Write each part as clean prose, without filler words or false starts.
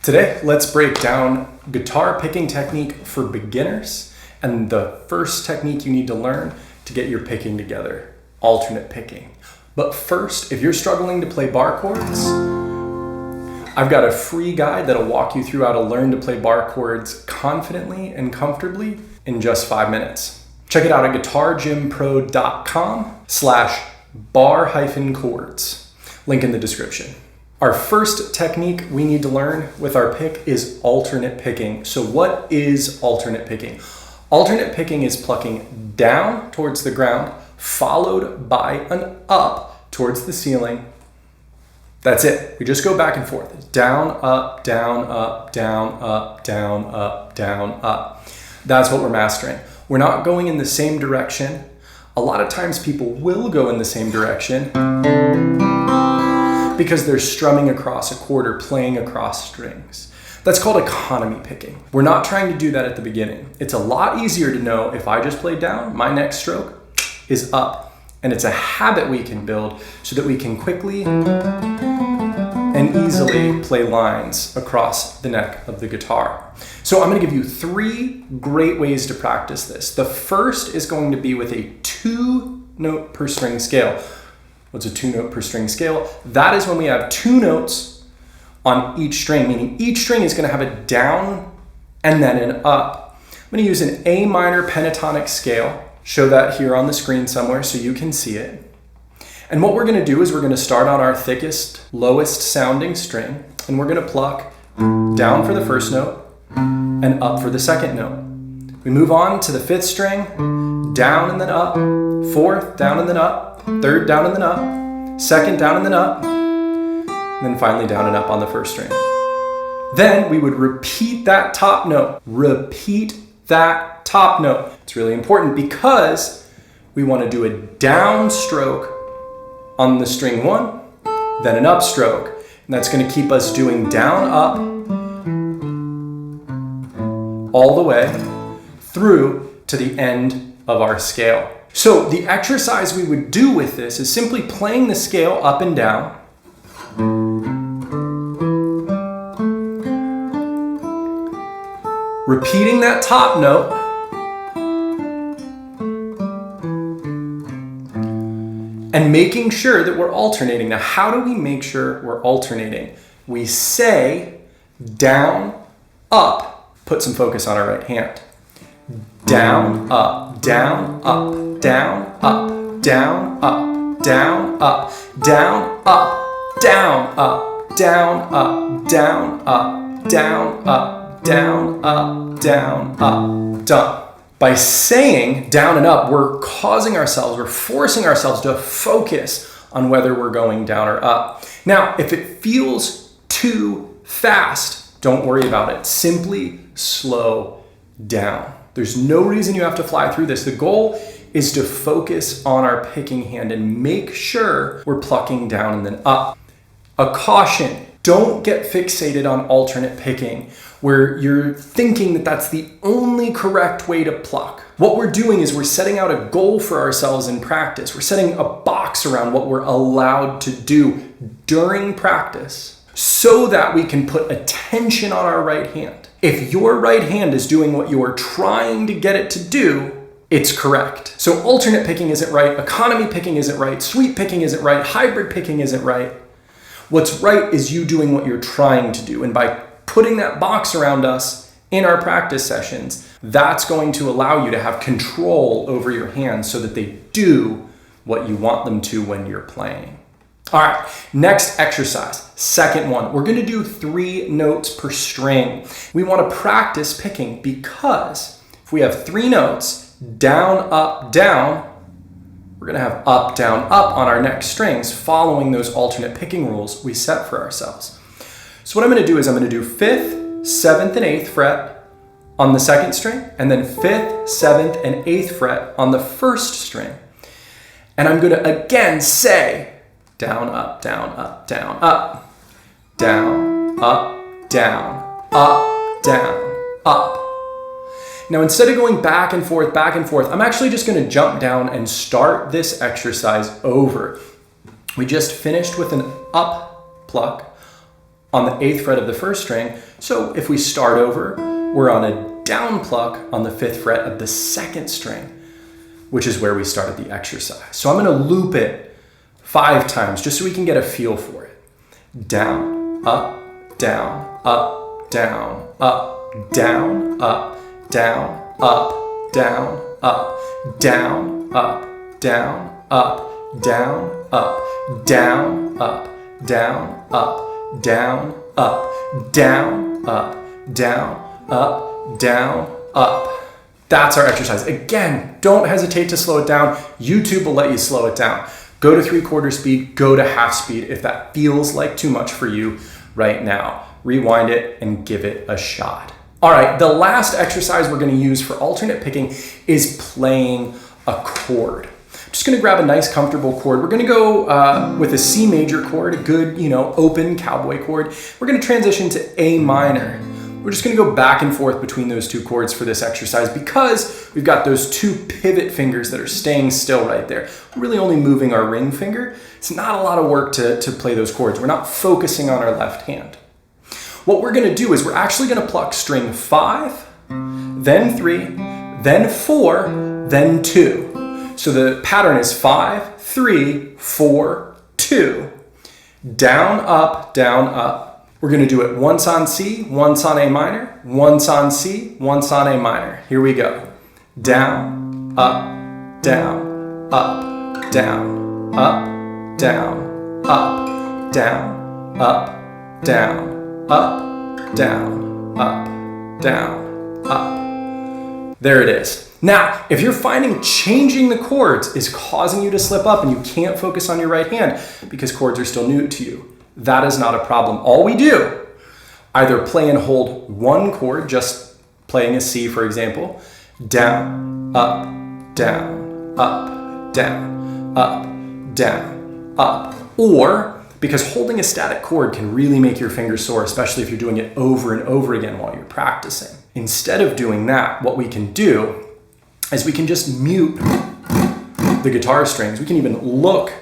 Today, let's break down guitar picking technique for beginners and the first technique you need to learn to get your picking together, alternate picking. But first, if you're struggling to play bar chords, I've got a free guide that'll walk you through how to learn to play bar chords confidently and comfortably in just 5 minutes. Check it out at guitargympro.com/bar-chords. Link in the description. Our first technique we need to learn with our pick is alternate picking. So what is alternate picking? Alternate picking is plucking down towards the ground, followed by an up towards the ceiling. That's it. We just go back and forth. Down, up, down, up, down, up, down, up, down, up. That's what we're mastering. We're not going in the same direction. A lot of times people will go in the same direction because they're strumming across a chord or playing across strings. That's called economy picking. We're not trying to do that at the beginning. It's a lot easier to know if I just play down, my next stroke is up. And it's a habit we can build so that we can quickly and easily play lines across the neck of the guitar. So I'm gonna give you 3 great ways to practice this. The first is going to be with a 2-note per string scale. What's a 2-note per string scale? That is when we have 2 notes on each string, meaning each string is gonna have a down and then an up. I'm gonna use an A minor pentatonic scale. Show that here on the screen somewhere so you can see it. And what we're gonna do is we're gonna start on our thickest, lowest sounding string, and we're gonna pluck down for the first note and up for the second note. We move on to the 5th string, down and then up, 4th, down and then up, 3rd, down and then up, 2nd, down and then up, and then finally down and up on the 1st string. Then we would repeat that top note. Repeat that top note. It's really important because we want to do a down stroke on the string 1, then an up stroke. And that's going to keep us doing down, up, all the way through to the end of our scale. So the exercise we would do with this is simply playing the scale up and down. Repeating that top note. And making sure that we're alternating. Now, how do we make sure we're alternating? We say down, up. Put some focus on our right hand. Down, up, down, up, down, up, down, up, down, up, down, up, down, up, down, up, down, up, down, up, down, up, down, up, done. By saying down and up, we're forcing ourselves to focus on whether we're going down or up. Now, if it feels too fast, don't worry about it. Simply slow down. There's no reason you have to fly through this. The goal is to focus on our picking hand and make sure we're plucking down and then up. A caution, don't get fixated on alternate picking where you're thinking that that's the only correct way to pluck. What we're doing is we're setting out a goal for ourselves in practice. We're setting a box around what we're allowed to do during practice so that we can put attention on our right hand. If your right hand is doing what you're trying to get it to do, it's correct. So alternate picking isn't right, economy picking isn't right, sweep picking isn't right, hybrid picking isn't right. What's right is you doing what you're trying to do. And by putting that box around us in our practice sessions, that's going to allow you to have control over your hands so that they do what you want them to when you're playing. All right, next exercise, second one. We're gonna do 3 notes per string. We wanna practice picking because if we have 3 notes, down, down, we're gonna have up, down, up on our next strings following those alternate picking rules we set for ourselves. So what I'm gonna do is I'm gonna do 5th, 7th, and 8th fret on the 2nd string, and then 5th, 7th, and 8th fret on the 1st string. And I'm gonna again say down, up, down, up, down, up, down, up, down, up, down, up. Now, instead of going back and forth, I'm actually just gonna jump down and start this exercise over. We just finished with an up pluck on the 8th fret of the 1st string. So if we start over, we're on a down pluck on the 5th fret of the 2nd string, which is where we started the exercise. So I'm going to loop it 5 times just so we can get a feel for it. Down, up, down, up, down, up, down, up, down, up, down, up, down, up, down, up, down, up, down, up, down, up, down, up, down, up, down, up, down, up. That's our exercise. Again, don't hesitate to slow it down. YouTube will let you slow it down. Go to 3/4 speed, go to half speed if that feels like too much for you right now. Rewind it and give it a shot. All right, the last exercise we're going to use for alternate picking is playing a chord. I'm just going to grab a nice comfortable chord. We're going to go with a C major chord, a good, open cowboy chord. We're going to transition to A minor. We're just going to go back and forth between those 2 chords for this exercise because we've got those 2 pivot fingers that are staying still right there. We're really only moving our ring finger. It's not a lot of work to play those chords. We're not focusing on our left hand. What we're going to do is we're actually going to pluck string 5, then 3, then 4, then 2. So the pattern is 5, 3, 4, 2. Down, up, down, up. We're going to do it once on C, once on A minor, once on C, once on A minor. Here we go. Down, up, down, up, down, up, down, up, down, up, down, up, down, up, down, up. There it is. Now, if you're finding changing the chords is causing you to slip up and you can't focus on your right hand because chords are still new to you, that is not a problem. All we do, either play and hold one chord, just playing a C, for example, down, up, down, up, down, up, down, up. Or, because holding a static chord can really make your fingers sore, especially if you're doing it over and over again while you're practicing. Instead of doing that, what we can do is we can just mute the guitar strings. We can even look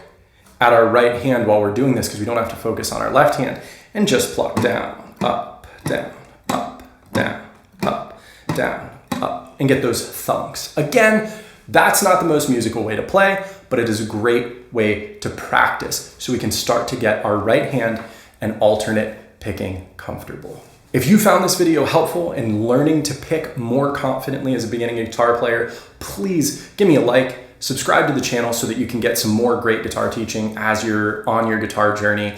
at our right hand while we're doing this because we don't have to focus on our left hand and just pluck down, up, down, up, down, up, down, up, and get those thunks. Again, that's not the most musical way to play, but it is a great way to practice so we can start to get our right hand and alternate picking comfortable. If you found this video helpful in learning to pick more confidently as a beginning guitar player, please give me a like. Subscribe to the channel so that you can get some more great guitar teaching as you're on your guitar journey.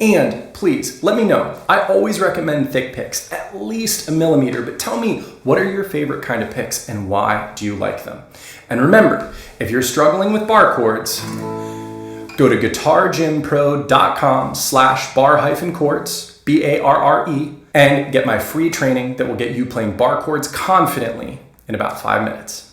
And please let me know. I always recommend thick picks, at least 1 millimeter, but tell me, what are your favorite kind of picks and why do you like them? And remember, if you're struggling with bar chords, go to guitargympro.com/bar-chords, BARRE, and get my free training that will get you playing bar chords confidently in about 5 minutes.